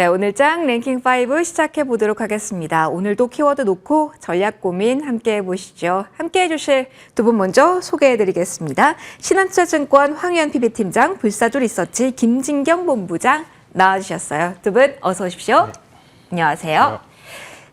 네, 오늘 장 랭킹 5 시작해 보도록 하겠습니다. 오늘도 키워드 놓고 전략 고민 함께 해보시죠. 함께 해주실 두 분 먼저 소개해 드리겠습니다. 신한투자증권 황유연 PB팀장, 불사조 리서치 김진경 본부장 나와주셨어요. 두 분 어서 오십시오. 네. 안녕하세요.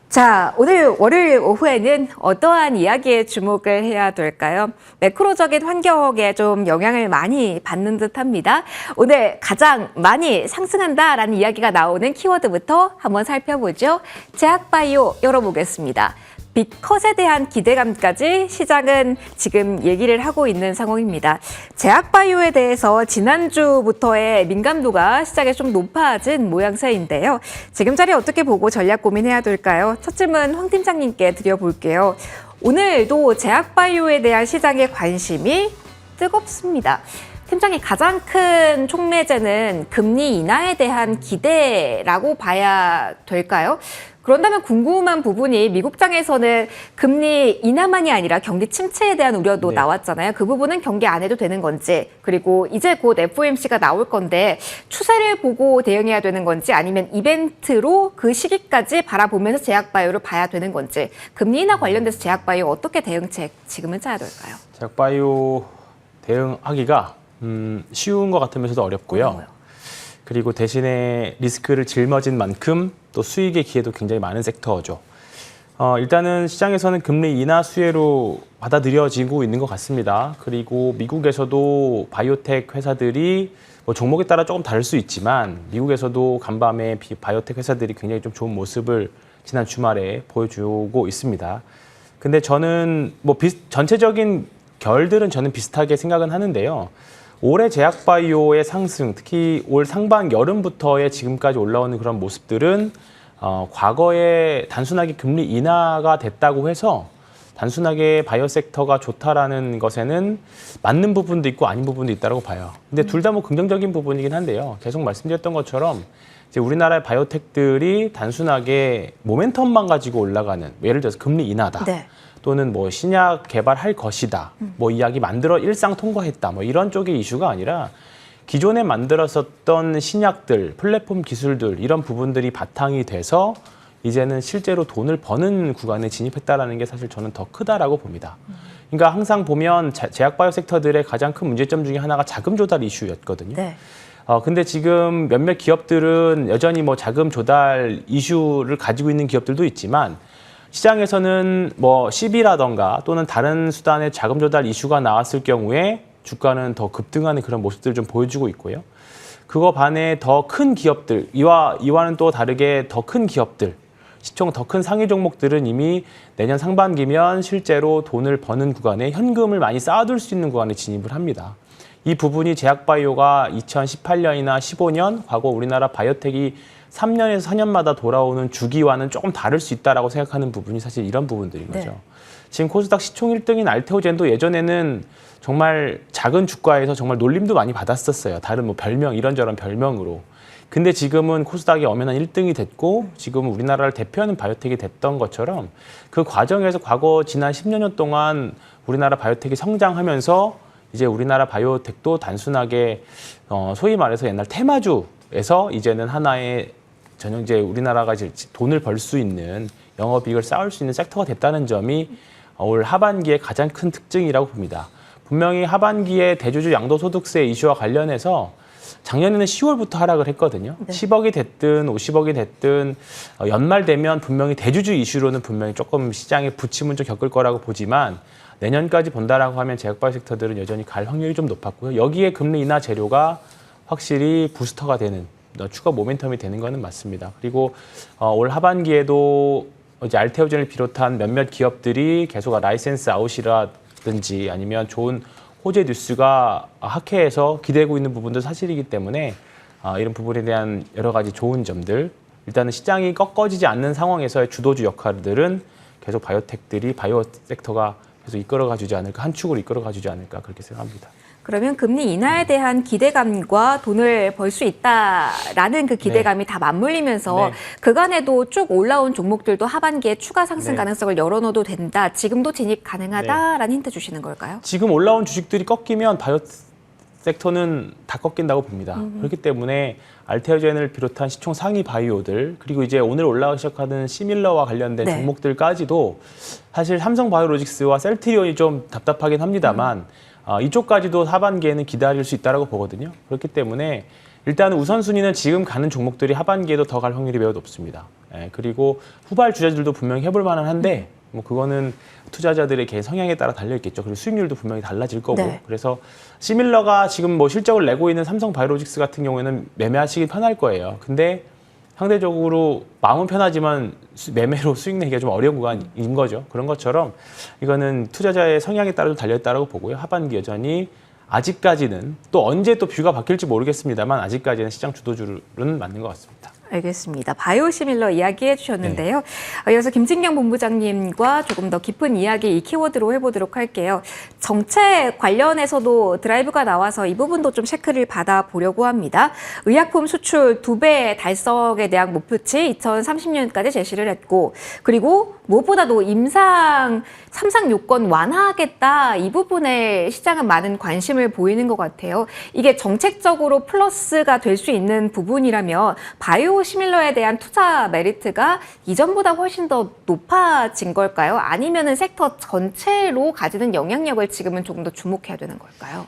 자, 오늘 월요일 오후에는 어떠한 이야기에 주목을 해야 될까요? 매크로적인 환경에 좀 영향을 많이 받는 듯합니다. 오늘 가장 많이 상승한다라는 이야기가 나오는 키워드부터 한번 살펴보죠. 제약바이오 열어보겠습니다. 빅컷에 대한 기대감까지 시장은 지금 얘기를 하고 있는 상황입니다. 제약바이오에 대해서 지난주부터의 민감도가 시장에 좀 높아진 모양새인데요. 지금 자리 어떻게 보고 전략 고민해야 될까요? 첫 질문 황 팀장님께 드려볼게요. 오늘도 제약바이오에 대한 시장의 관심이 뜨겁습니다. 팀장님, 가장 큰 촉매제는 금리 인하에 대한 기대라고 봐야 될까요? 그런다면 궁금한 부분이 미국장에서는 금리 인하만이 아니라 경기 침체에 대한 우려도 나왔잖아요. 그 부분은 경계 안 해도 되는 건지, 그리고 이제 곧 FOMC가 나올 건데 추세를 보고 대응해야 되는 건지, 아니면 이벤트로 그 시기까지 바라보면서 제약바이오를 봐야 되는 건지, 금리 인하 관련돼서 제약바이오 어떻게 대응책 지금은 짜야 될까요? 제약바이오 대응하기가 쉬운 것 같으면서도 어렵고요. 그리고 대신에 리스크를 짊어진 만큼 또 수익의 기회도 굉장히 많은 섹터죠. 일단은 시장에서는 금리 인하 수혜로 받아들여지고 있는 것 같습니다. 그리고 미국에서도 바이오텍 회사들이 뭐 종목에 따라 조금 다를 수 있지만 미국에서도 간밤에 바이오텍 회사들이 굉장히 좀 좋은 모습을 지난 주말에 보여주고 있습니다. 근데 저는 뭐 전체적인 결들은 저는 비슷하게 생각은 하는데요. 올해 제약바이오의 상승, 특히 올 상반 여름부터의 지금까지 올라오는 그런 모습들은 과거에 단순하게 금리 인하가 됐다고 해서 단순하게 바이오 섹터가 좋다라는 것에는 맞는 부분도 있고 아닌 부분도 있다고 봐요. 근데 둘 다 뭐 긍정적인 부분이긴 한데요. 계속 말씀드렸던 것처럼 이제 우리나라의 바이오텍들이 단순하게 모멘텀만 가지고 올라가는, 예를 들어서 금리 인하다. 네. 또는 뭐 신약 개발할 것이다, 뭐 이야기 만들어 일상 통과했다, 뭐 이런 쪽의 이슈가 아니라 기존에 만들었었던 신약들, 플랫폼 기술들 이런 부분들이 바탕이 돼서 이제는 실제로 돈을 버는 구간에 진입했다라는 게 사실 저는 더 크다라고 봅니다. 그러니까 항상 보면 제약바이오 섹터들의 가장 큰 문제점 중에 하나가 자금 조달 이슈였거든요. 네. 근데 지금 몇몇 기업들은 여전히 뭐 자금 조달 이슈를 가지고 있는 기업들도 있지만 시장에서는 뭐 시비라던가 또는 다른 수단의 자금 조달 이슈가 나왔을 경우에 주가는 더 급등하는 그런 모습들을 좀 보여주고 있고요. 그거 반해 더 큰 기업들, 이와는 또 다르게 더 큰 기업들, 시총 더 큰 상위 종목들은 이미 내년 상반기면 실제로 돈을 버는 구간에 현금을 많이 쌓아둘 수 있는 구간에 진입을 합니다. 이 부분이 제약바이오가 2018년이나 15년 과거 우리나라 바이오텍이 3년에서 4년마다 돌아오는 주기와는 조금 다를 수 있다라고 생각하는 부분이 사실 이런 부분들인 거죠. 네. 지금 코스닥 시총 1등인 알테오젠도 예전에는 정말 작은 주가에서 정말 놀림도 많이 받았었어요. 다른 뭐 별명, 이런저런 별명으로. 근데 지금은 코스닥이 엄연한 1등이 됐고 지금은 우리나라를 대표하는 바이오텍이 됐던 것처럼 그 과정에서 과거 지난 10년 동안 우리나라 바이오텍이 성장하면서 이제 우리나라 바이오텍도 단순하게 소위 말해서 옛날 테마주에서 이제는 하나의 전형제 우리나라가 이제 돈을 벌 수 있는 영업이익을 쌓을 수 있는 섹터가 됐다는 점이 올 하반기의 가장 큰 특징이라고 봅니다. 분명히 하반기에 대주주 양도소득세 이슈와 관련해서 작년에는 10월부터 하락을 했거든요. 네. 10억이 됐든 50억이 됐든 연말 되면 분명히 대주주 이슈로는 분명히 조금 시장에 부침은 좀 겪을 거라고 보지만 내년까지 본다라고 하면 제약바이오 섹터들은 여전히 갈 확률이 좀 높았고요. 여기에 금리 인하 재료가 확실히 부스터가 되는 추가 모멘텀이 되는 거는 맞습니다. 그리고 올 하반기에도 이제 알테오젠을 비롯한 몇몇 기업들이 계속 라이센스 아웃이라든지 아니면 좋은 호재 뉴스가 학회에서 기대고 있는 부분도 사실이기 때문에 이런 부분에 대한 여러 가지 좋은 점들, 일단은 시장이 꺾어지지 않는 상황에서의 주도주 역할들은 계속 바이오텍들이 바이오 섹터가 계속 이끌어가주지 않을까, 한 축으로 이끌어가주지 않을까 그렇게 생각합니다. 그러면 금리 인하에 대한 기대감과 돈을 벌 수 있다라는 그 기대감이 다 맞물리면서 그간에도 쭉 올라온 종목들도 하반기에 추가 상승 가능성을 열어놓어도 된다. 지금도 진입 가능하다라는 힌트 주시는 걸까요? 지금 올라온 주식들이 꺾이면 바이오 섹터는 다 꺾인다고 봅니다. 그렇기 때문에 알테오젠을 비롯한 시총 상위 바이오들 그리고 이제 오늘 올라가기 시작하는 시밀러와 관련된 네. 종목들까지도 사실 삼성바이오로직스와 셀트리온이 좀 답답하긴 합니다만 이쪽까지도 하반기에는 기다릴 수 있다고 보거든요. 그렇기 때문에 일단 우선순위는 지금 가는 종목들이 하반기에도 더 갈 확률이 매우 높습니다. 예, 그리고 후발 주자들도 분명히 해볼 만은 한데 뭐 그거는 투자자들의 개 성향에 따라 달려 있겠죠. 그리고 수익률도 분명히 달라질 거고. 네. 그래서 시밀러가 지금 뭐 실적을 내고 있는 삼성바이오로직스 같은 경우에는 매매하시기 편할 거예요. 근데 상대적으로 마음은 편하지만 매매로 수익 내기가 좀 어려운 구간인 거죠. 그런 것처럼 이거는 투자자의 성향에 따라서 달려있다고 보고요. 하반기 여전히 아직까지는 또 언제 또 뷰가 바뀔지 모르겠습니다만 아직까지는 시장 주도주는 맞는 것 같습니다. 알겠습니다. 바이오시밀러 이야기해 주셨는데요. 이어서 김진경 본부장님과 조금 더 깊은 이야기 이 키워드로 해보도록 할게요. 정책 관련해서도 드라이브가 나와서 이 부분도 좀 체크를 받아보려고 합니다. 의약품 수출 2배 달성에 대한 목표치 2030년까지 제시를 했고 그리고 무엇보다도 삼상 요건 완화하겠다 이 부분에 시장은 많은 관심을 보이는 것 같아요. 이게 정책적으로 플러스가 될 수 있는 부분이라면 바이오시밀러에 대한 투자 메리트가 이전보다 훨씬 더 높아진 걸까요? 아니면은 섹터 전체로 가지는 영향력을 지금은 조금 더 주목해야 되는 걸까요?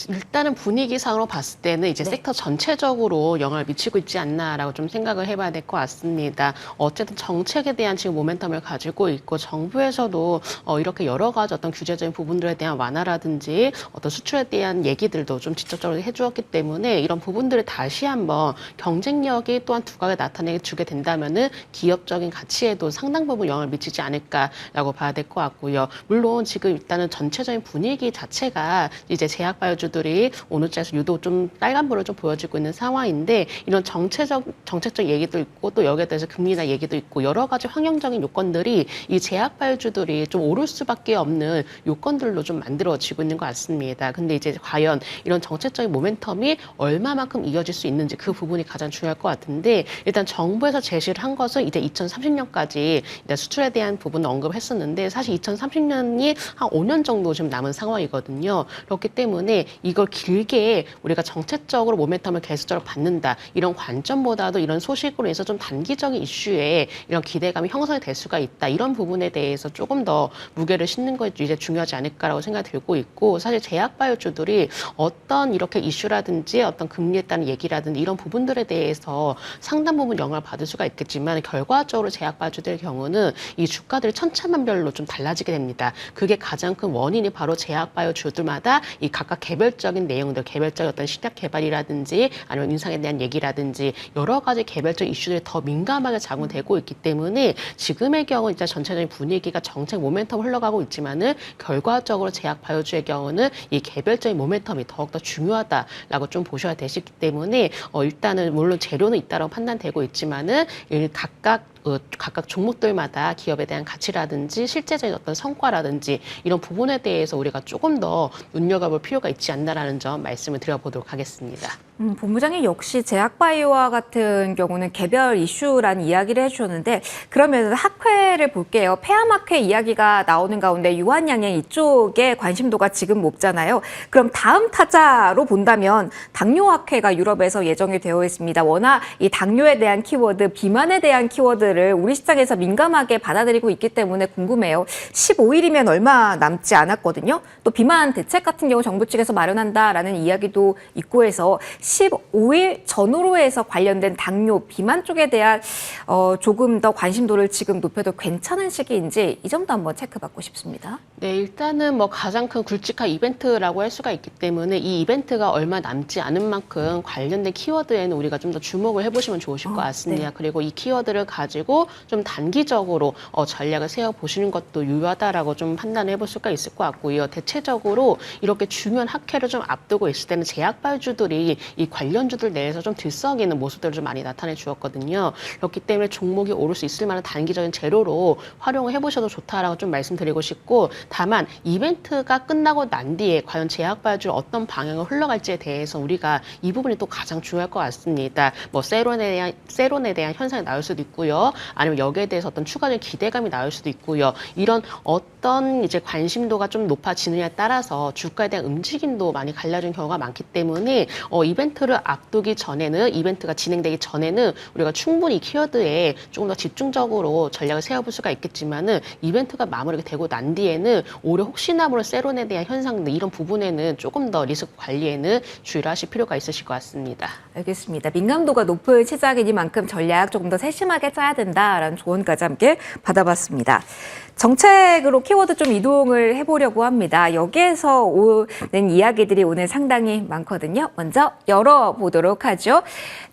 일단은 분위기상으로 봤을 때는 이제 섹터 전체적으로 영향을 미치고 있지 않나라고 좀 생각을 해봐야 될 것 같습니다. 어쨌든 정책에 대한 지금 모멘텀을 가지고 있고 정부에서도 이렇게 여러 가지 어떤 규제적인 부분들에 대한 완화라든지 어떤 수출에 대한 얘기들도 좀 직접적으로 해주었기 때문에 이런 부분들을 다시 한번 경쟁력이 또한 두각을 나타내 주게 된다면은 기업적인 가치에도 상당 부분 영향을 미치지 않을까라고 봐야 될 것 같고요. 물론 지금 일단은 전체적인 분위기 자체가 이제 제약바이오주들이 오늘 자에서 유독 좀 빨간불을 좀 보여주고 있는 상황인데 이런 정책적 얘기도 있고 또 여기에 대해서 금리나 얘기도 있고 여러 가지 환경적인 요건들이 이 제약바이오주들이 좀 오를 수밖에 없는 요건들로 좀 만들어지고 있는 것 같습니다. 근데 이제 과연 이런 정책적인 모멘텀이 얼마만큼 이어질 수 있는지 그 부분이 가장 중요할 것 같은데 일단 정부에서 제시를 한 것은 이제 2030년까지 수출에 대한 부분을 언급했었는데 사실 2030년이 한 5년 정도 지금 남은 상황이거든요. 그렇기 때문에 이걸 길게 우리가 정책적으로 모멘텀을 계속적으로 받는다 이런 관점보다도 이런 소식으로 해서 좀 단기적인 이슈에 이런 기대감이 형성이 될 수가 있다 이런 부분에 대해서 조금 더 무게를 싣는 것이 이제 중요하지 않을까라고 생각이 들고 있고 사실 제약바이오주들이 어떤 이렇게 이슈라든지 어떤 금리에 따른 얘기라든지 이런 부분들에 대해서 상당 부분 영향을 받을 수가 있겠지만 결과적으로 제약바이오주들의 경우는 이 주가들이 천차만별로 좀 달라지게 됩니다. 그게 가장 큰 원인이 바로 제약바이오주들마다 이 각각 개별적인 내용들, 개별적인 어떤 신약 개발이라든지 아니면 인상에 대한 얘기라든지 여러 가지 개별적 이슈들이 더 민감하게 작용되고 있기 때문에 지금의 경우 이제 전체적인 분위기가 정책 모멘텀 흘러가고 있지만은 결과적으로 제약바이오주의 경우는 이 개별적인 모멘텀이 더욱더 중요하다라고 좀 보셔야 되시기 때문에 일단은 물론 재료는 있다고 판단되고 있지만은 각각 종목들마다 기업에 대한 가치라든지 실제적인 어떤 성과라든지 이런 부분에 대해서 우리가 조금 더 눈여겨볼 필요가 있지 않나라는 점 말씀을 드려보도록 하겠습니다. 본부장님 역시 제약바이오와 같은 경우는 개별 이슈라는 이야기를 해주셨는데 그러면 학회를 볼게요. 폐암학회 이야기가 나오는 가운데 유한양행 이쪽에 관심도가 지금 높잖아요. 그럼 다음 타자로 본다면 당뇨학회가 유럽에서 예정이 되어 있습니다. 워낙 이 당뇨에 대한 키워드, 비만에 대한 키워드를 우리 시장에서 민감하게 받아들이고 있기 때문에 궁금해요. 15일이면 얼마 남지 않았거든요. 또 비만 대책 같은 경우 정부 측에서 마련한다라는 이야기도 있고 해서 15일 전후로 해서 관련된 당뇨, 비만 쪽에 대한 조금 더 관심도를 지금 높여도 괜찮은 시기인지 이 점도 한번 체크받고 싶습니다. 네, 일단은 뭐 가장 큰 굵직한 이벤트라고 할 수가 있기 때문에 이 이벤트가 얼마 남지 않은 만큼 관련된 키워드에는 우리가 좀 더 주목을 해보시면 좋으실 것 같습니다. 네. 그리고 이 키워드를 가지고 좀 단기적으로 전략을 세워보시는 것도 유효하다라고 좀 판단을 해볼 수가 있을 것 같고요. 대체적으로 이렇게 중요한 학회를 좀 앞두고 있을 때는 제약바이오주들이 이 관련주들 내에서 좀 들썩이는 모습들을 좀 많이 나타내 주었거든요. 그렇기 때문에 종목이 오를 수 있을 만한 단기적인 재료로 활용을 해보셔도 좋다라고 좀 말씀드리고 싶고 다만 이벤트가 끝나고 난 뒤에 과연 제약바이오주를 어떤 방향으로 흘러갈지에 대해서 우리가 이 부분이 또 가장 중요할 것 같습니다. 뭐 세론에 대한 현상이 나올 수도 있고요. 있고요. 아니면 여기에 대해서 어떤 추가적인 기대감이 나올 수도 있고요. 이런 어떤 이제 관심도가 좀 높아지느냐에 따라서 주가에 대한 움직임도 많이 갈라지는 경우가 많기 때문에 이벤트를 앞두기 전에는 이벤트가 진행되기 전에는 우리가 충분히 키워드에 조금 더 집중적으로 전략을 세워볼 수가 있겠지만은 이벤트가 마무리가 되고 난 뒤에는 오히려 혹시나 모를 세론에 대한 현상들 이런 부분에는 조금 더 리스크 관리에는 주의를 하실 필요가 있으실 것 같습니다. 알겠습니다. 민감도가 높은 시장이니만큼 전략 조금 더 세심하게 짜야 된다라는 조언까지 함께 받아봤습니다. 정책으로 키워드 좀 이동을 해보려고 합니다. 여기에서 오는 이야기들이 오늘 상당히 많거든요. 먼저 열어보도록 하죠.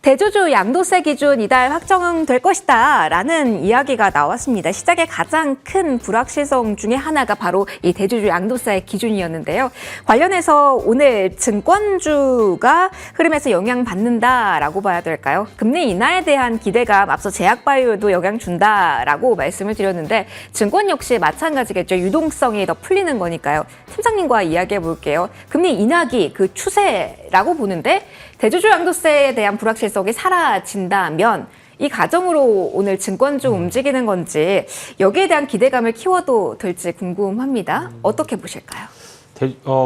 대주주 양도세 기준 이달 확정될 것이다 라는 이야기가 나왔습니다. 시장의 가장 큰 불확실성 중에 하나가 바로 이 대주주 양도세 기준이었는데요. 관련해서 오늘 증권주가 흐름에서 영향받는다라고 봐야 될까요? 금리 인하에 대한 기대감, 앞서 제약 바이오도 영향 준다라고 말씀을 드렸는데 증권 역시 마찬가지겠죠. 유동성이 더 풀리는 거니까요. 팀장님과 이야기해 볼게요. 금리 인하기 그 추세라고 보는데 대주주 양도세에 대한 불확실성이 사라진다면 이 과정으로 오늘 증권주 움직이는 건지 여기에 대한 기대감을 키워도 될지 궁금합니다. 어떻게 보실까요?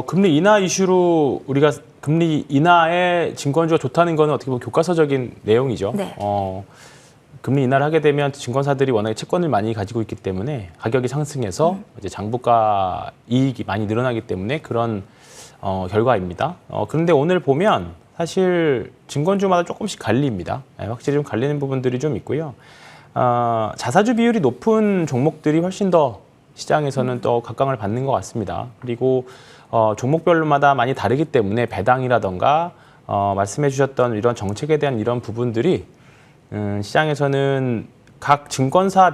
금리 인하 이슈로 우리가 금리 인하에 증권주가 좋다는 거는 어떻게 보면 교과서적인 내용이죠. 네. 금리 인하를 하게 되면 증권사들이 워낙에 채권을 많이 가지고 있기 때문에 가격이 상승해서 이제 장부가 이익이 많이 늘어나기 때문에 그런 결과입니다. 그런데 오늘 보면 사실 증권주마다 조금씩 갈립니다. 확실히 좀 갈리는 부분들이 좀 있고요. 자사주 비율이 높은 종목들이 훨씬 더 시장에서는 또 각광을 받는 것 같습니다. 그리고 종목별로마다 많이 다르기 때문에 배당이라던가 말씀해 주셨던 이런 정책에 대한 이런 부분들이 시장에서는 각 증권회사,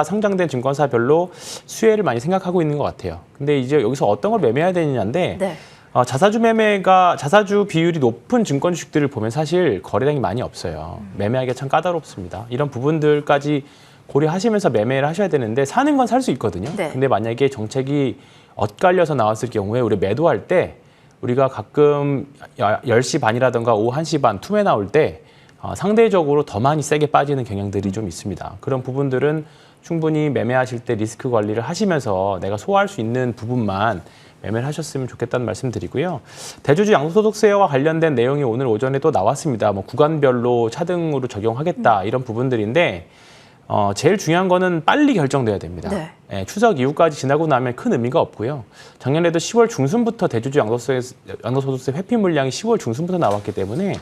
상장된 증권사별로 수혜를 많이 생각하고 있는 것 같아요. 근데 이제 여기서 어떤 걸 매매해야 되느냐인데, 네. 자사주 비율이 높은 증권 주식들을 보면 사실 거래량이 많이 없어요. 매매하기가 참 까다롭습니다. 이런 부분들까지 고려하시면서 매매를 하셔야 되는데 사는 건 살 수 있거든요. 네. 근데 만약에 정책이 엇갈려서 나왔을 경우에 우리 매도할 때 우리가 가끔 10시 반이라던가 오후 1시 반 투매 나올 때 상대적으로 더 많이 세게 빠지는 경향들이 좀 있습니다. 그런 부분들은 충분히 매매하실 때 리스크 관리를 하시면서 내가 소화할 수 있는 부분만 매매를 하셨으면 좋겠다는 말씀 드리고요. 대주주 양도소득세와 관련된 내용이 오늘 오전에 또 나왔습니다. 뭐 구간별로 차등으로 적용하겠다 이런 부분들인데 제일 중요한 거는 빨리 결정돼야 됩니다. 네. 추석 이후까지 지나고 나면 큰 의미가 없고요. 작년에도 10월 중순부터 대주주 양도소득세 회피 물량이 10월 중순부터 나왔기 때문에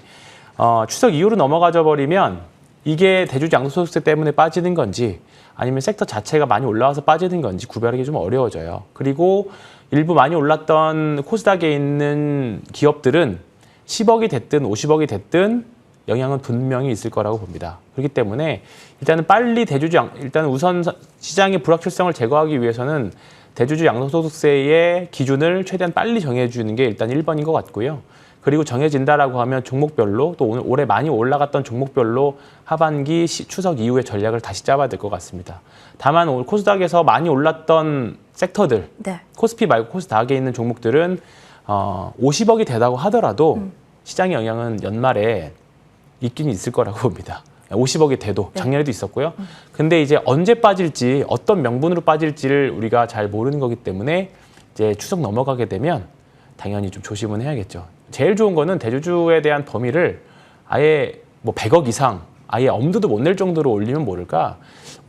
추석 이후로 넘어가져 버리면 이게 대주주 양도소득세 때문에 빠지는 건지 아니면 섹터 자체가 많이 올라와서 빠지는 건지 구별하기 좀 어려워져요. 그리고 일부 많이 올랐던 코스닥에 있는 기업들은 10억이 됐든 50억이 됐든 영향은 분명히 있을 거라고 봅니다. 그렇기 때문에 일단은 빨리 일단 우선 시장의 불확실성을 제거하기 위해서는 대주주 양도소득세의 기준을 최대한 빨리 정해주는 게 일단 1번인 것 같고요. 그리고 정해진다라고 하면 종목별로 또 오늘 올해 많이 올라갔던 종목별로 하반기 추석 이후에 전략을 다시 짜봐야 될 것 같습니다. 다만 오늘 코스닥에서 많이 올랐던 섹터들, 네. 코스피 말고 코스닥에 있는 종목들은 50억이 되다고 하더라도 시장의 영향은 연말에 있긴 있을 거라고 봅니다. 50억이 돼도 작년에도 있었고요. 근데 이제 언제 빠질지 어떤 명분으로 빠질지를 우리가 잘 모르는 거기 때문에 이제 추석 넘어가게 되면 당연히 좀 조심은 해야겠죠. 제일 좋은 거는 대주주에 대한 범위를 아예 뭐 100억 이상 아예 엄두도 못 낼 정도로 올리면 모를까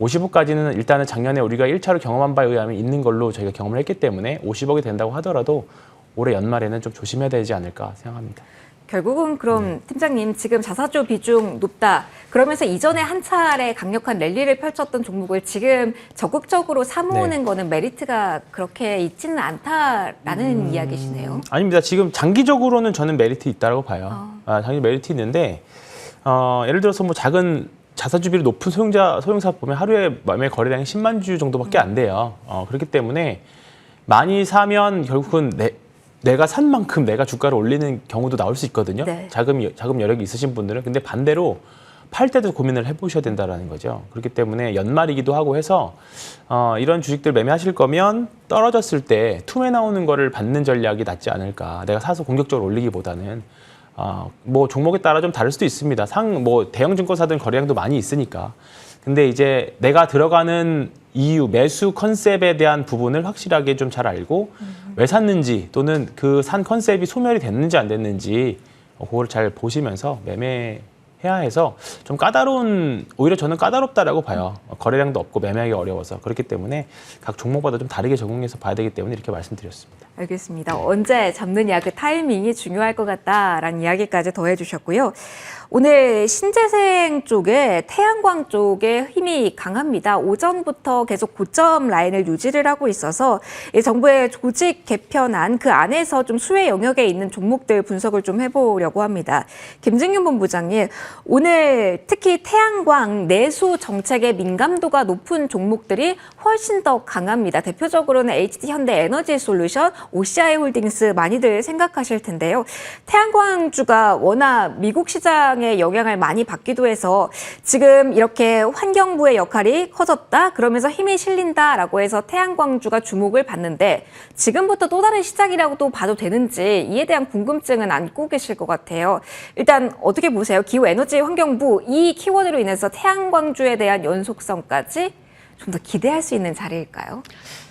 50억까지는 일단은 작년에 우리가 1차로 경험한 바에 의하면 있는 걸로 저희가 경험을 했기 때문에 50억이 된다고 하더라도 올해 연말에는 좀 조심해야 되지 않을까 생각합니다. 결국은 그럼 팀장님 지금 자사주 비중 높다. 그러면서 이전에 한 차례 강력한 랠리를 펼쳤던 종목을 지금 적극적으로 사모으는 거는 메리트가 그렇게 있지는 않다라는 이야기시네요. 아닙니다. 지금 장기적으로는 저는 메리트 있다고 봐요. 장기 메리트 있는데 예를 들어서 뭐 작은 자사주 비율이 높은 소형사 보면 하루에 매매 거래량이 10만 주 정도밖에 안 돼요. 그렇기 때문에 많이 사면 결국은 내가 산 만큼 내가 주가를 올리는 경우도 나올 수 있거든요. 네. 자금 여력이 있으신 분들은. 근데 반대로 팔 때도 고민을 해보셔야 된다는 거죠. 그렇기 때문에 연말이기도 하고 해서 이런 주식들 매매하실 거면 떨어졌을 때 투매 나오는 거를 받는 전략이 낫지 않을까. 내가 사서 공격적으로 올리기보다는 뭐 종목에 따라 좀 다를 수도 있습니다. 뭐 대형 증권사들은 거래량도 많이 있으니까. 근데 이제 내가 들어가는 이유, 매수 컨셉에 대한 부분을 확실하게 좀 잘 알고 왜 샀는지 또는 그 산 컨셉이 소멸이 됐는지 안 됐는지 그걸 잘 보시면서 매매해야 해서 좀 까다로운, 오히려 저는 까다롭다라고 봐요. 거래량도 없고 매매하기 어려워서. 그렇기 때문에 각 종목마다 좀 다르게 적용해서 봐야 되기 때문에 이렇게 말씀드렸습니다. 알겠습니다. 언제 잡느냐 그 타이밍이 중요할 것 같다라는 이야기까지 더해 주셨고요. 오늘 신재생 쪽에 태양광 쪽에 힘이 강합니다. 오전부터 계속 고점 라인을 유지를 하고 있어서 이 정부의 조직 개편안 그 안에서 좀 수혜 영역에 있는 종목들 분석을 좀 해보려고 합니다. 김진균 본부장님, 오늘 특히 태양광 내수 정책의 민감도가 높은 종목들이 훨씬 더 강합니다. 대표적으로는 HD현대에너지솔루션, OCI홀딩스 많이들 생각하실 텐데요. 태양광주가 워낙 미국 시장의 영향을 많이 받기도 해서 지금 이렇게 환경부의 역할이 커졌다, 그러면서 힘이 실린다라고 해서 태양광주가 주목을 받는데 지금부터 또 다른 시작이라고도 봐도 되는지 이에 대한 궁금증은 안고 계실 것 같아요. 일단 어떻게 보세요? 기후에너지 환경부 이 키워드로 인해서 태양광주에 대한 연속성까지 좀 더 기대할 수 있는 자리일까요?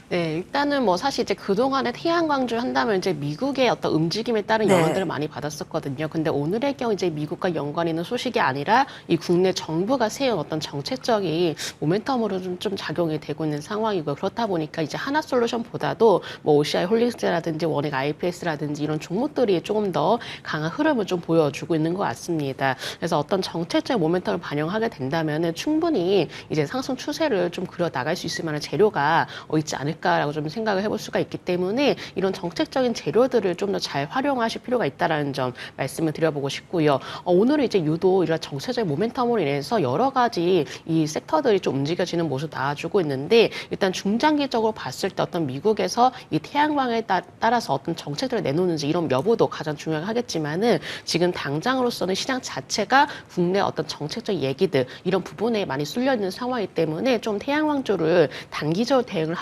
네, 일단은 뭐 사실 이제 그동안에 태양광주 한다면 이제 미국의 어떤 움직임에 따른 네. 영향들을 많이 받았었거든요. 근데 오늘의 경우 이제 미국과 연관 있는 소식이 아니라 이 국내 정부가 세운 어떤 정책적인 모멘텀으로 좀 작용이 되고 있는 상황이고요. 그렇다 보니까 이제 하나솔루션보다도 뭐 OCI 홀딩스라든지 원액 IPS라든지 이런 종목들이 조금 더 강한 흐름을 좀 보여주고 있는 것 같습니다. 그래서 어떤 정책적 모멘텀을 반영하게 된다면은 충분히 이제 상승 추세를 좀 그려 나갈 수 있을 만한 재료가 있지 않을까. 라고 좀 생각을 해볼 수가 있기 때문에 이런 정책적인 재료들을 좀 더 잘 활용하실 필요가 있다라는 점 말씀을 드려보고 싶고요. 오늘은 이제 유독 이런 정책적 모멘텀으로 인해서 여러 가지 이 섹터들이 좀 움직여지는 모습 나와주고 있는데 일단 중장기적으로 봤을 때 어떤 미국에서 이 태양광에 따라서 어떤 정책들을 내놓는지 이런 여부도 가장 중요하겠지만은 지금 당장으로서는 시장 자체가 국내 어떤 정책적 얘기들 이런 부분에 많이 쏠려 있는 상황이기 때문에 좀 태양광주를 단기적으로 대응을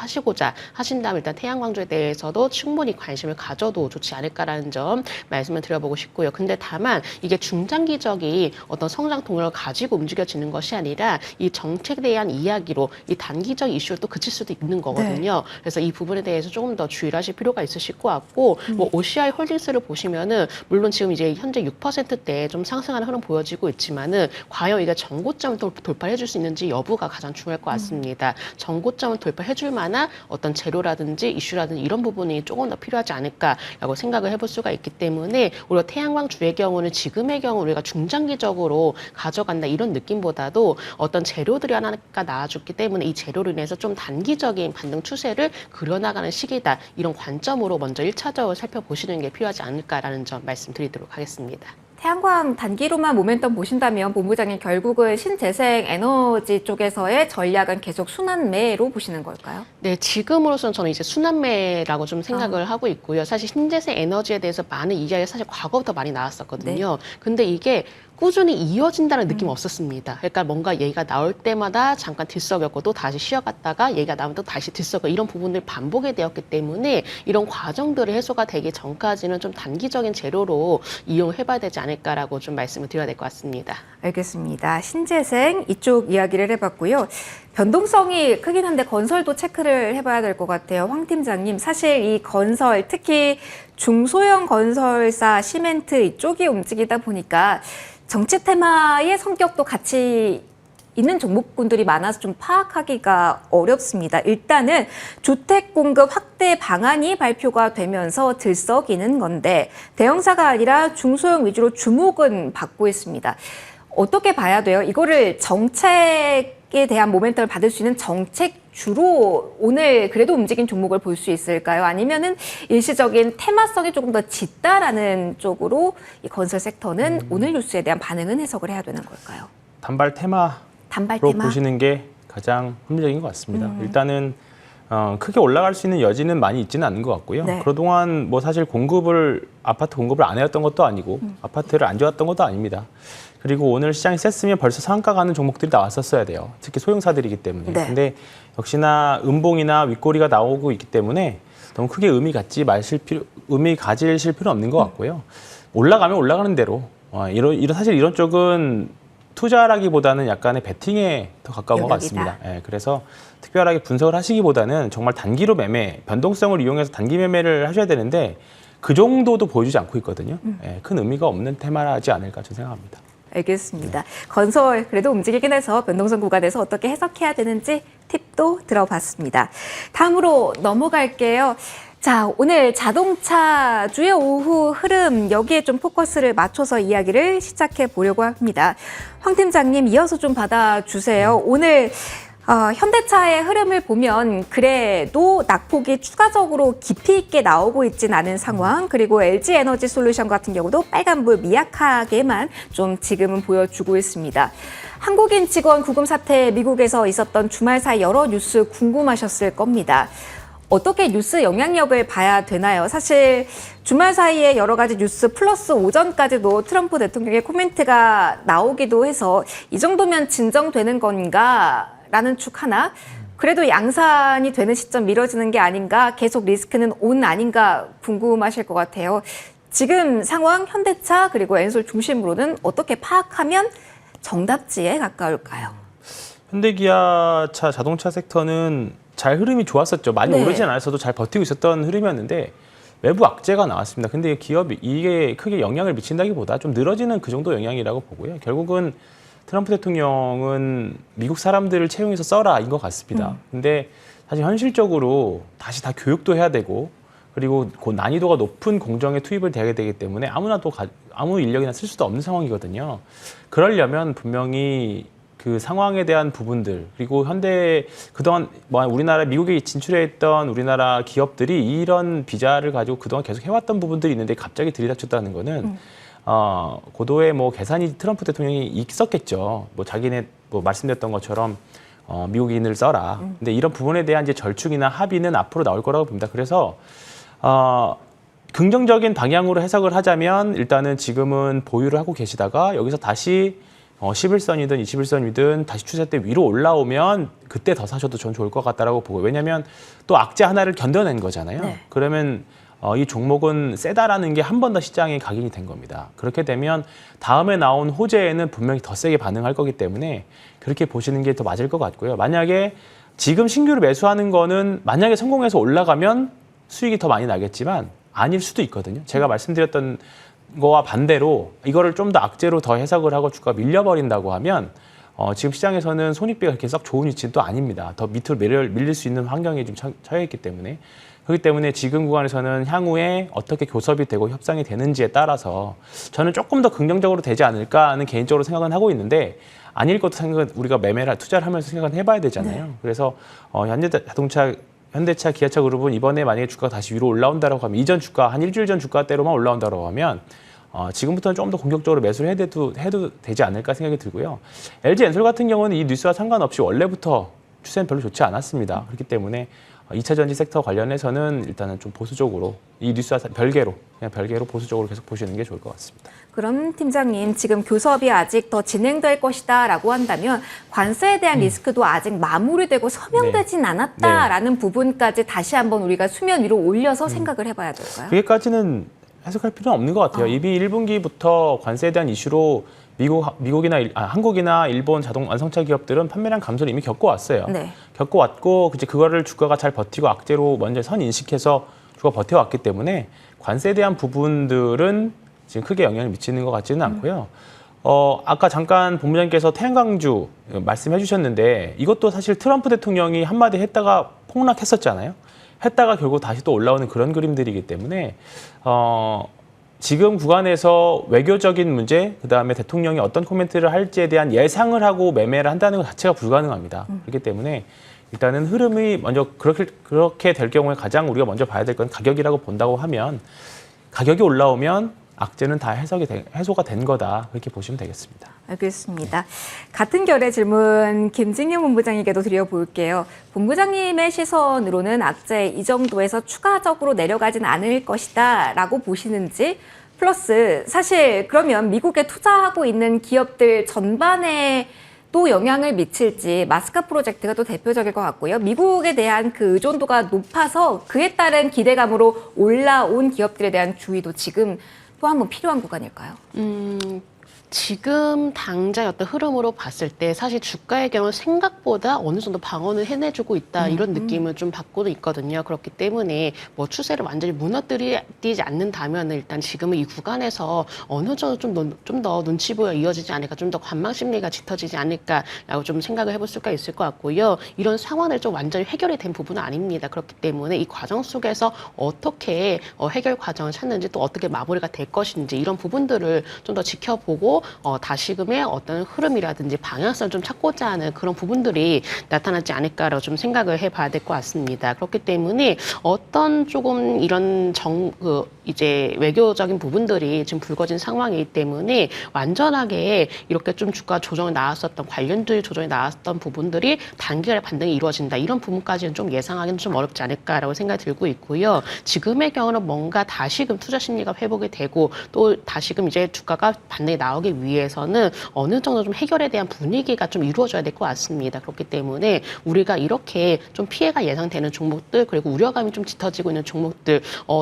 하신다면 일단 태양광주에 대해서도 충분히 관심을 가져도 좋지 않을까라는 점 말씀을 드려보고 싶고요. 근데 다만 이게 중장기적인 어떤 성장 동력을 가지고 움직여지는 것이 아니라 이 정책에 대한 이야기로 이 단기적 이슈로 또 그칠 수도 있는 거거든요. 네. 그래서 이 부분에 대해서 조금 더 주의를 하실 필요가 있으실 것 같고 뭐 OCI 홀딩스를 보시면은 물론 지금 이제 현재 6%대 좀 상승하는 흐름 보여지고 있지만은 과연 이게 정고점을 돌파해 줄 수 있는지 여부가 가장 중요할 것 같습니다. 정고점을 돌파해 줄 만한 어떤 재료라든지 이슈라든지 이런 부분이 조금 더 필요하지 않을까라고 생각을 해볼 수가 있기 때문에 오히려 태양광주의 경우는 지금의 경우 우리가 중장기적으로 가져간다 이런 느낌보다도 어떤 재료들이 하나가 나와줬기 때문에 이 재료로 인해서 좀 단기적인 반등 추세를 그려나가는 시기다 이런 관점으로 먼저 1차적으로 살펴보시는 게 필요하지 않을까라는 점 말씀드리도록 하겠습니다. 태양광 단기로만 모멘텀 보신다면 본부장님 결국은 신재생 에너지 쪽에서의 전략은 계속 순환매로 보시는 걸까요? 네, 지금으로서는 저는 이제 순환매라고 좀 생각을 하고 있고요. 사실 신재생 에너지에 대해서 많은 이야기가 사실 과거부터 많이 나왔었거든요. 네. 근데 이게 꾸준히 이어진다는 느낌이 없었습니다. 그러니까 뭔가 얘기가 나올 때마다 잠깐 들썩였고 또 다시 쉬어갔다가 얘기가 나오면 또 다시 들썩여 이런 부분들 반복이 되었기 때문에 이런 과정들이 해소가 되기 전까지는 좀 단기적인 재료로 이용해봐야 되지 않을까라고 좀 말씀을 드려야 될 것 같습니다. 알겠습니다. 신재생 이쪽 이야기를 해봤고요. 변동성이 크긴 한데 건설도 체크를 해봐야 될 것 같아요. 황 팀장님, 사실 이 건설, 특히 중소형 건설사, 시멘트 이쪽이 움직이다 보니까 정치 테마의 성격도 같이 있는 종목군들이 많아서 좀 파악하기가 어렵습니다. 일단은 주택 공급 확대 방안이 발표가 되면서 들썩이는 건데 대형사가 아니라 중소형 위주로 주목은 받고 있습니다. 어떻게 봐야 돼요? 이거를 정책에 대한 모멘텀을 받을 수 있는 정책주로 오늘 그래도 움직인 종목을 볼 수 있을까요? 아니면은 일시적인 테마성이 조금 더 짙다라는 쪽으로 이 건설 섹터는 오늘 뉴스에 대한 반응은 해석을 해야 되는 걸까요? 단발 테마로 보시는 게 가장 합리적인 것 같습니다. 일단은 크게 올라갈 수 있는 여지는 많이 있지는 않은 것 같고요. 네. 그동안 뭐 사실 아파트 공급을 안 해왔던 것도 아니고 아파트를 안 좋았던 것도 아닙니다. 그리고 오늘 시장이 셌으면 벌써 상한가 가는 종목들이 나왔었어야 돼요. 특히 소형사들이기 때문에. 네. 근데 역시나 음봉이나 윗꼬리가 나오고 있기 때문에 너무 크게 의미 가지실 필요는 없는 것 같고요. 올라가면 올라가는 대로 사실 이런 쪽은 투자라기보다는 약간의 베팅에 더 가까운 것 영역이다. 같습니다. 예, 그래서 특별하게 분석을 하시기보다는 정말 단기로 매매, 변동성을 이용해서 단기 매매를 하셔야 되는데 그 정도도 보여주지 않고 있거든요. 예, 큰 의미가 없는 테마라지 않을까 저는 생각합니다. 알겠습니다. 건설 그래도 움직이긴 해서 변동성 구간에서 어떻게 해석해야 되는지 팁도 들어봤습니다. 다음으로 넘어갈게요. 자, 오늘 자동차주의 오후 흐름 여기에 좀 포커스를 맞춰서 이야기를 시작해 보려고 합니다. 황 팀장님 이어서 좀 받아주세요. 오늘 현대차의 흐름을 보면 그래도 낙폭이 추가적으로 깊이 있게 나오고 있진 않은 상황, 그리고 LG에너지솔루션 같은 경우도 빨간불 미약하게만 좀 지금은 보여주고 있습니다. 한국인 직원 구금 사태 미국에서 있었던 주말 사이 여러 뉴스 궁금하셨을 겁니다. 어떻게 뉴스 영향력을 봐야 되나요? 사실 주말 사이에 여러 가지 뉴스 플러스 오전까지도 트럼프 대통령의 코멘트가 나오기도 해서 이 정도면 진정되는 건가? 라는 축 하나, 그래도 양산이 되는 시점 미뤄지는 게 아닌가, 계속 리스크는 온 아닌가 궁금하실 것 같아요. 지금 상황 현대차 그리고 엔솔 중심으로는 어떻게 파악하면 정답지에 가까울까요? 현대기아차 자동차 섹터는 잘 흐름이 좋았었죠. 많이 네. 오르진 않았어도 잘 버티고 있었던 흐름이었는데 외부 악재가 나왔습니다. 근데 기업이 이게 크게 영향을 미친다기보다 좀 늘어지는 그 정도 영향이라고 보고요. 결국은 트럼프 대통령은 미국 사람들을 채용해서 써라인 것 같습니다. 근데 사실 현실적으로 다시 다 교육도 해야 되고, 그리고 그 난이도가 높은 공정에 투입을 되게 되기 때문에 아무나 또 아무 인력이나 쓸 수도 없는 상황이거든요. 그러려면 분명히 그 상황에 대한 부분들, 그리고 현대 그동안 우리나라 미국에 진출해 있던 우리나라 기업들이 이런 비자를 가지고 그동안 계속 해왔던 부분들이 있는데 갑자기 들이닥쳤다는 거는 고도의 계산이 트럼프 대통령이 있었겠죠. 자기네 말씀드렸던 것처럼 미국인을 써라. 근데 이런 부분에 대한 이제 절충이나 합의는 앞으로 나올 거라고 봅니다. 그래서 긍정적인 방향으로 해석을 하자면 일단은 지금은 보유를 하고 계시다가 여기서 다시 11선이든 21선이든 다시 추세 때 위로 올라오면 그때 더 사셔도 전 좋을 것 같다라고 보고, 왜냐하면 또 악재 하나를 견뎌낸 거잖아요. 네. 그러면 이 종목은 세다라는 게 한 번 더 시장에 각인이 된 겁니다. 그렇게 되면 다음에 나온 호재에는 분명히 더 세게 반응할 거기 때문에 그렇게 보시는 게 더 맞을 것 같고요. 만약에 지금 신규를 매수하는 거는 만약에 성공해서 올라가면 수익이 더 많이 나겠지만 아닐 수도 있거든요. 제가 말씀드렸던 거와 반대로 이거를 좀 더 악재로 더 해석을 하고 주가가 밀려버린다고 하면 지금 시장에서는 손익비가 그렇게 썩 좋은 위치는 또 아닙니다. 더 밑으로 밀릴 수 있는 환경에 좀 처해 있기 때문에. 그렇기 때문에 지금 구간에서는 향후에 어떻게 교섭이 되고 협상이 되는지에 따라서 저는 조금 더 긍정적으로 되지 않을까 하는 개인적으로 생각은 하고 있는데, 아닐 것도 우리가 매매를 투자를 하면서 생각은 해봐야 되잖아요. 네. 그래서 현대차, 기아차 그룹은 이번에 만약에 주가가 다시 위로 올라온다고 하면 이전 주가 한 일주일 전 주가대로만 올라온다고 하면 지금부터는 좀 더 공격적으로 매수를 해도 되지 않을까 생각이 들고요. LG엔솔 같은 경우는 이 뉴스와 상관없이 원래부터 추세는 별로 좋지 않았습니다. 그렇기 때문에 2차 전지 섹터 관련해서는 일단은 좀 보수적으로 이 뉴스와 별개로 보수적으로 계속 보시는 게 좋을 것 같습니다. 그럼 팀장님, 지금 교섭이 아직 더 진행될 것이다 라고 한다면 관세에 대한 리스크도 아직 마무리되고 서명되진 않았다라는 부분까지 다시 한번 우리가 수면 위로 올려서 생각을 해봐야 될까요? 그게까지는 해석할 필요는 없는 것 같아요. 이미 1분기부터 관세에 대한 이슈로 한국이나 일본 자동 완성차 기업들은 판매량 감소를 이미 겪어왔어요. 네. 겪어왔고 이제 그거를 주가가 잘 버티고 악재로 먼저 선 인식해서 주가 버텨왔기 때문에 관세에 대한 부분들은 지금 크게 영향을 미치는 것 같지는 않고요. 아까 잠깐 본부장님께서 태양광주 말씀해 주셨는데 이것도 사실 트럼프 대통령이 한마디 했다가 폭락했었잖아요. 했다가 결국 다시 또 올라오는 그런 그림들이기 때문에 지금 구간에서 외교적인 문제, 그다음에 대통령이 어떤 코멘트를 할지에 대한 예상을 하고 매매를 한다는 것 자체가 불가능합니다. 그렇기 때문에 일단은 흐름이 먼저 그렇게 될 경우에 가장 우리가 먼저 봐야 될 건 가격이라고 본다고 하면, 가격이 올라오면 악재는 다 해소가 된 거다, 그렇게 보시면 되겠습니다. 알겠습니다. 같은 결의 질문 김진경 본부장님께도 드려볼게요. 본부장님의 시선으로는 악재 이 정도에서 추가적으로 내려가진 않을 것이다 라고 보시는지, 플러스 사실 그러면 미국에 투자하고 있는 기업들 전반에 또 영향을 미칠지, 마스카 프로젝트가 또 대표적일 것 같고요. 미국에 대한 그 의존도가 높아서 그에 따른 기대감으로 올라온 기업들에 대한 주의도 지금 또 한 번 필요한 구간일까요? 지금 당장 어떤 흐름으로 봤을 때 사실 주가의 경우 생각보다 어느 정도 방어는 해내주고 있다 이런 느낌을 좀 받고도 있거든요. 그렇기 때문에 뭐 추세를 완전히 무너뜨리지 않는다면 일단 지금은 이 구간에서 어느 정도 좀 더 눈치 보여 이어지지 않을까, 좀 더 관망 심리가 짙어지지 않을까라고 좀 생각을 해볼 수가 있을 것 같고요. 이런 상황을 좀 완전히 해결이 된 부분은 아닙니다. 그렇기 때문에 이 과정 속에서 어떻게 해결 과정을 찾는지 또 어떻게 마무리가 될 것인지 이런 부분들을 좀 더 지켜보고 다시금의 어떤 흐름이라든지 방향성을 좀 찾고자 하는 그런 부분들이 나타나지 않을까라고 좀 생각을 해봐야 될 것 같습니다. 그렇기 때문에 어떤 조금 이런 이제 외교적인 부분들이 지금 불거진 상황이기 때문에 완전하게 이렇게 좀 주가 조정이 나왔었던 관련주의 조정이 나왔던 부분들이 단기간에 반등이 이루어진다 이런 부분까지는 좀 예상하기는 좀 어렵지 않을까라고 생각이 들고 있고요. 지금의 경우는 뭔가 다시금 투자 심리가 회복이 되고 또 다시금 이제 주가가 반등이 나오기 위해서는 어느 정도 좀 해결에 대한 분위기가 좀 이루어져야 될 것 같습니다. 그렇기 때문에 우리가 이렇게 좀 피해가 예상되는 종목들 그리고 우려감이 좀 짙어지고 있는 종목들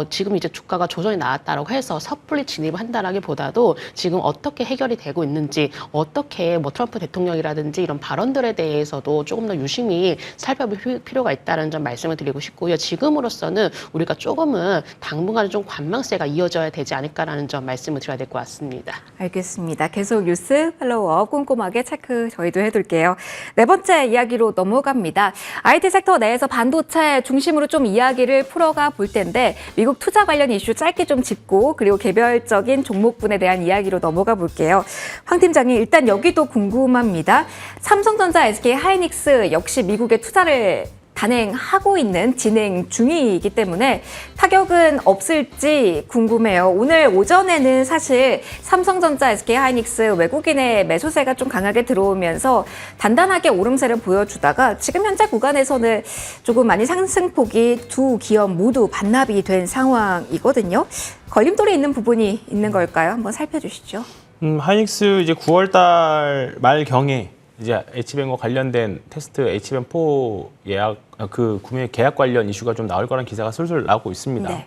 지금 이제 주가가 조정이 나왔다라고 해서 섣불리 진입을 한다라기보다도 지금 어떻게 해결이 되고 있는지 어떻게 뭐 트럼프 대통령이라든지 이런 발언들에 대해서도 조금 더 유심히 살펴볼 필요가 있다는 점 말씀을 드리고 싶고요. 지금으로서는 우리가 조금은 당분간은 좀 관망세가 이어져야 되지 않을까라는 점 말씀을 드려야 될 것 같습니다. 알겠습니다. 계속 뉴스 팔로우업 꼼꼼하게 체크 저희도 해둘게요. 네 번째 이야기로 넘어갑니다. IT 섹터 내에서 반도체 중심으로 좀 이야기를 풀어가 볼 텐데 미국 투자 관련 이슈 짧게 좀 짚고 그리고 개별적인 종목군에 대한 이야기로 넘어가 볼게요. 황 팀장님 일단 여기도 궁금합니다. 삼성전자, SK 하이닉스 역시 미국에 투자를 단행하고 있는 진행 중이기 때문에 타격은 없을지 궁금해요. 오늘 오전에는 사실 삼성전자, SK 하이닉스 외국인의 매수세가 좀 강하게 들어오면서 단단하게 오름세를 보여주다가 지금 현재 구간에서는 조금 많이 상승폭이 두 기업 모두 반납이 된 상황이거든요. 걸림돌이 있는 부분이 있는 걸까요? 한번 살펴주시죠. 하이닉스 이제 9월달 말경에 이제 H뱅과 관련된 테스트 HBM4 예약 그 구매 계약 관련 이슈가 좀 나올 거란 기사가 술술 나오고 있습니다. 네.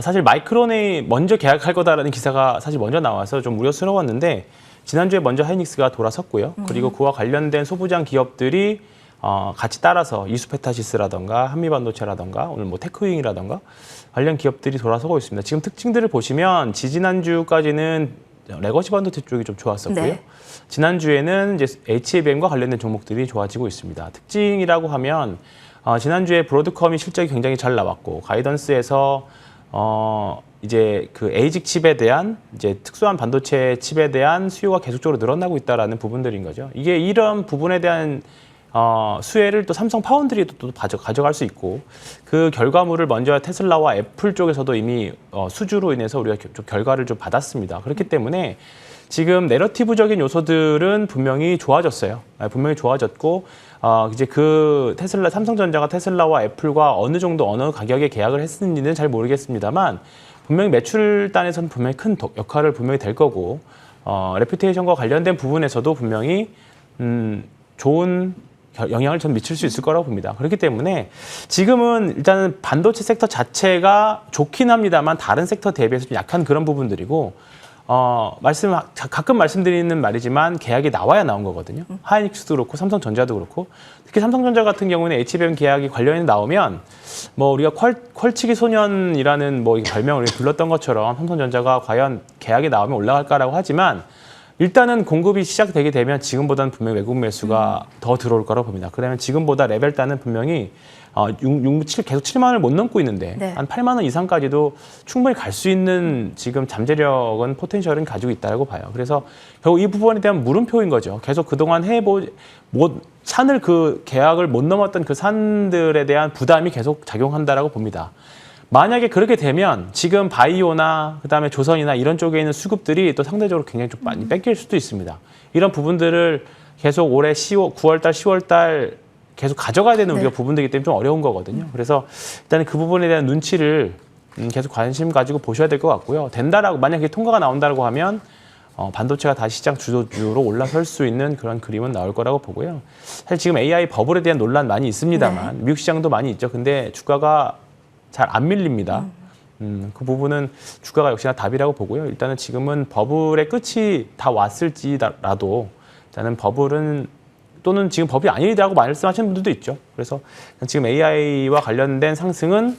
사실 마이크론이 먼저 계약할 거다라는 기사가 사실 먼저 나와서 좀 우려스러웠는데 지난주에 먼저 하이닉스가 돌아섰고요. 그리고 그와 관련된 소부장 기업들이 같이 따라서 이수페타시스라던가 한미반도체라던가 오늘 뭐 테크윙이라던가 관련 기업들이 돌아서고 있습니다. 지금 특징들을 보시면 지지난주까지는 레거시 반도체 쪽이 좀 좋았었고요. 네. 지난주에는 이제 HBM과 관련된 종목들이 좋아지고 있습니다. 특징이라고 하면 지난주에 브로드컴이 실적이 굉장히 잘 나왔고 가이던스에서 이제 그 에이직 칩에 대한 이제 특수한 반도체 칩에 대한 수요가 계속적으로 늘어나고 있다라는 부분들인 거죠. 이게 이런 부분에 대한 수혜를 또 삼성 파운드리도 또 가져갈 수 있고 그 결과물을 먼저 테슬라와 애플 쪽에서도 이미 수주로 인해서 우리가 좀 결과를 좀 받았습니다. 그렇기 때문에 지금 내러티브적인 요소들은 분명히 좋아졌어요. 분명히 좋아졌고 이제 그 삼성전자가 테슬라와 애플과 어느 가격에 계약을 했는지는 잘 모르겠습니다만 분명히 매출단에서는 분명히 큰 역할을 분명히 될 거고 레퓨테이션과 관련된 부분에서도 분명히 좋은 영향을 좀 미칠 수 있을 거라고 봅니다. 그렇기 때문에 지금은 일단은 반도체 섹터 자체가 좋긴 합니다만 다른 섹터 대비해서 좀 약한 그런 부분들이고 가끔 말씀드리는 말이지만 계약이 나와야 나온 거거든요. 하이닉스도 그렇고 삼성전자도 그렇고 특히 삼성전자 같은 경우는 HBM 계약이 관련이 나오면 뭐 우리가 퀄치기 소년이라는 뭐 별명을 불렀던 것처럼 삼성전자가 과연 계약이 나오면 올라갈까라고 하지만 일단은 공급이 시작되게 되면 지금보다는 분명히 외국 매수가 더 들어올 거라고 봅니다. 그러면 지금보다 레벨단은 분명히 7, 계속 7만을 못 넘고 있는데 네. 한 8만 원 이상까지도 충분히 갈 수 있는 지금 잠재력은 포텐셜은 가지고 있다고 봐요. 그래서 결국 이 부분에 대한 물음표인 거죠. 계속 그동안 산을 그 계약을 못 넘었던 그 산들에 대한 부담이 계속 작용한다라고 봅니다. 만약에 그렇게 되면 지금 바이오나 그다음에 조선이나 이런 쪽에 있는 수급들이 또 상대적으로 굉장히 좀 많이 뺏길 수도 있습니다. 이런 부분들을 계속 올해 9월달, 10월달 계속 가져가야 되는 우리가 부분들이기 때문에 좀 어려운 거거든요. 그래서 일단은 그 부분에 대한 눈치를 계속 관심 가지고 보셔야 될 것 같고요. 만약에 통과가 나온다고 하면 반도체가 다시 시장 주도주로 올라설 수 있는 그런 그림은 나올 거라고 보고요. 사실 지금 AI 버블에 대한 논란 많이 있습니다만 미국 시장도 많이 있죠. 근데 주가가 잘 안 밀립니다. 그 부분은 주가가 역시나 답이라고 보고요. 일단은 지금은 버블의 끝이 다 왔을지라도 일단은 버블은 또는 지금 버블이 아니라고 말씀하시는 분들도 있죠. 그래서 지금 AI와 관련된 상승은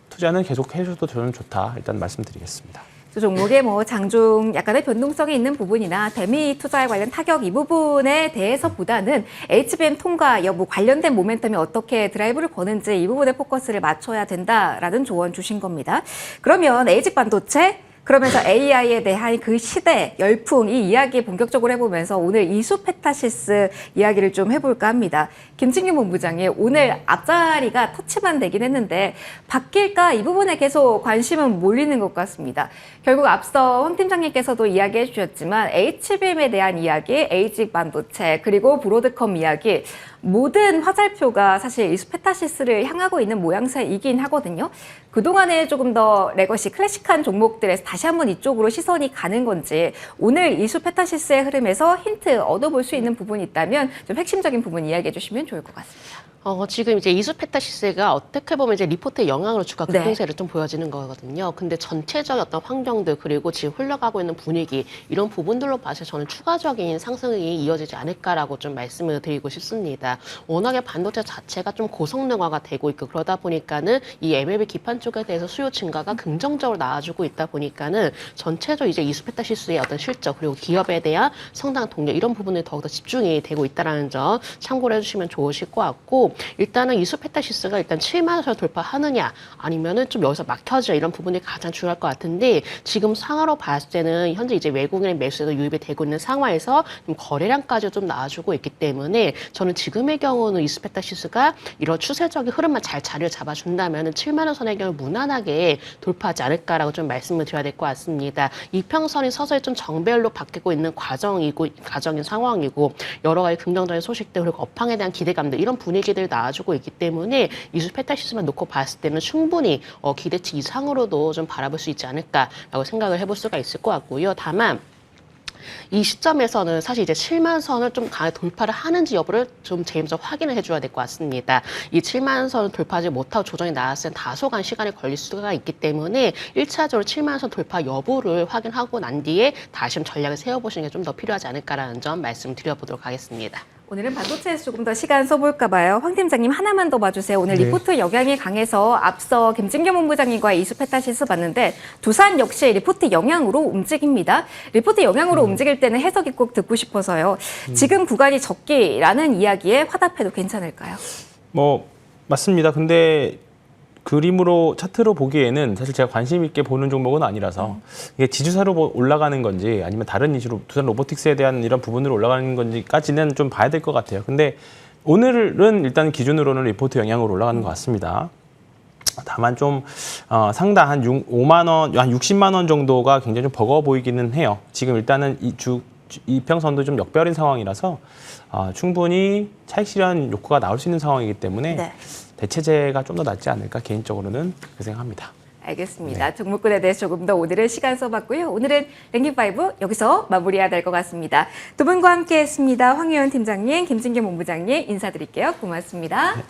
투자는 계속 해줘도 저는 좋다. 일단 말씀드리겠습니다. 두 종목의 뭐 장중 약간의 변동성이 있는 부분이나 대미 투자에 관련 타격 이 부분에 대해서보다는 HBM 통과 여부 관련된 모멘텀이 어떻게 드라이브를 거는지 이 부분에 포커스를 맞춰야 된다라는 조언 주신 겁니다. 그러면 에이직 반도체 그러면서 AI에 대한 그 시대 열풍 이 이야기 본격적으로 해보면서 오늘 이수페타시스 이야기를 좀 해볼까 합니다. 김진규 본부장님 오늘 앞자리가 터치만 되긴 했는데 바뀔까 이 부분에 계속 관심은 몰리는 것 같습니다. 결국 앞서 황 팀장님께서도 이야기해 주셨지만 HBM에 대한 이야기, 에이직 반도체 그리고 브로드컴 이야기 모든 화살표가 사실 이수페타시스를 향하고 있는 모양새이긴 하거든요. 그동안에 조금 더 레거시 클래식한 종목들에서 다시 한번 이쪽으로 시선이 가는 건지 오늘 이수페타시스의 흐름에서 힌트 얻어볼 수 있는 부분이 있다면 좀 핵심적인 부분 이야기해 주시면 좋을 것 같습니다. 지금 이제 이수페타시스가 어떻게 보면 이제 리포트의 영향으로 주가 네. 급등세를 좀 보여지는 거거든요. 근데 전체적인 어떤 환경들 그리고 지금 흘러가고 있는 분위기 이런 부분들로 봐서 저는 추가적인 상승이 이어지지 않을까라고 좀 말씀을 드리고 싶습니다. 워낙에 반도체 자체가 좀 고성능화가 되고 있고 그러다 보니까는 이 MLB 기판 쪽에 대해서 수요 증가가 긍정적으로 나와주고 있다 보니까는 전체적으로 이제 이수페타시스의 어떤 실적 그리고 기업에 대한 성장 동력 이런 부분에 더욱더 집중이 되고 있다라는 점 참고를 해주시면 좋으실 것 같고. 일단은 이수페타시스가 일단 7만 원 돌파하느냐 아니면은 좀 여기서 막혀져 이런 부분이 가장 중요할 것 같은데 지금 상황으로 봤을 때는 현재 이제 외국인의 매수에도 유입이 되고 있는 상황에서 좀 거래량까지 좀 나와주고 있기 때문에 저는 지금의 경우는 이수페타시스가 이런 추세적인 흐름만 잘 자리를 잡아준다면은 7만 원 선의 경우 무난하게 돌파하지 않을까라고 좀 말씀을 드려야 될 것 같습니다. 이평선이 서서히 좀 정배열로 바뀌고 있는 과정인 상황이고 여러 가지 긍정적인 소식들 그리고 업황에 대한 기대감들 이런 분위기들 나와주고 있기 때문에 이수페타시스만 놓고 봤을 때는 충분히 기대치 이상으로도 좀 바라볼 수 있지 않을까라고 생각을 해볼 수가 있을 것 같고요. 다만 이 시점에서는 사실 이제 7만 선을 좀 강하게 돌파를 하는지 여부를 좀 제일 먼저 확인을 해줘야 될 것 같습니다. 이 7만 선을 돌파하지 못하고 조정이 나왔을 때 다소간 시간이 걸릴 수가 있기 때문에 1차적으로 7만 선 돌파 여부를 확인하고 난 뒤에 다시 좀 전략을 세워보시는 게 좀 더 필요하지 않을까라는 점 말씀드려보도록 하겠습니다. 오늘은 반도체에서 조금 더 시간 써볼까 봐요. 황 팀장님 하나만 더 봐주세요. 오늘 네. 리포트 영향이 강해서 앞서 김진규 본부장님과 이수페타시스 봤는데 두산 역시 리포트 영향으로 움직입니다. 리포트 영향으로 움직일 때는 해석이 꼭 듣고 싶어서요. 지금 구간이 적기라는 이야기에 화답해도 괜찮을까요? 뭐 맞습니다. 근데 그림으로 차트로 보기에는 사실 제가 관심 있게 보는 종목은 아니라서 이게 지주사로 올라가는 건지 아니면 다른 이슈로 두산 로보틱스에 대한 이런 부분으로 올라가는 건지까지는 좀 봐야 될 것 같아요. 근데 오늘은 일단 기준으로는 리포트 영향으로 올라가는 것 같습니다. 다만 좀 상당 한 5만 원, 한 60만 원 정도가 굉장히 좀 버거워 보이기는 해요. 지금 일단은 이평선도 좀 역별인 상황이라서 충분히 차익 실현 욕구가 나올 수 있는 상황이기 때문에 네. 대체제가 좀 더 낫지 않을까 개인적으로는 그렇게 생각합니다. 알겠습니다. 종목군에 대해서 조금 더 오늘은 시간 써봤고요. 오늘은 랭킹5 여기서 마무리해야 될 것 같습니다. 두 분과 함께했습니다. 황유연 팀장님, 김진규 본부장님 인사드릴게요. 고맙습니다. 네.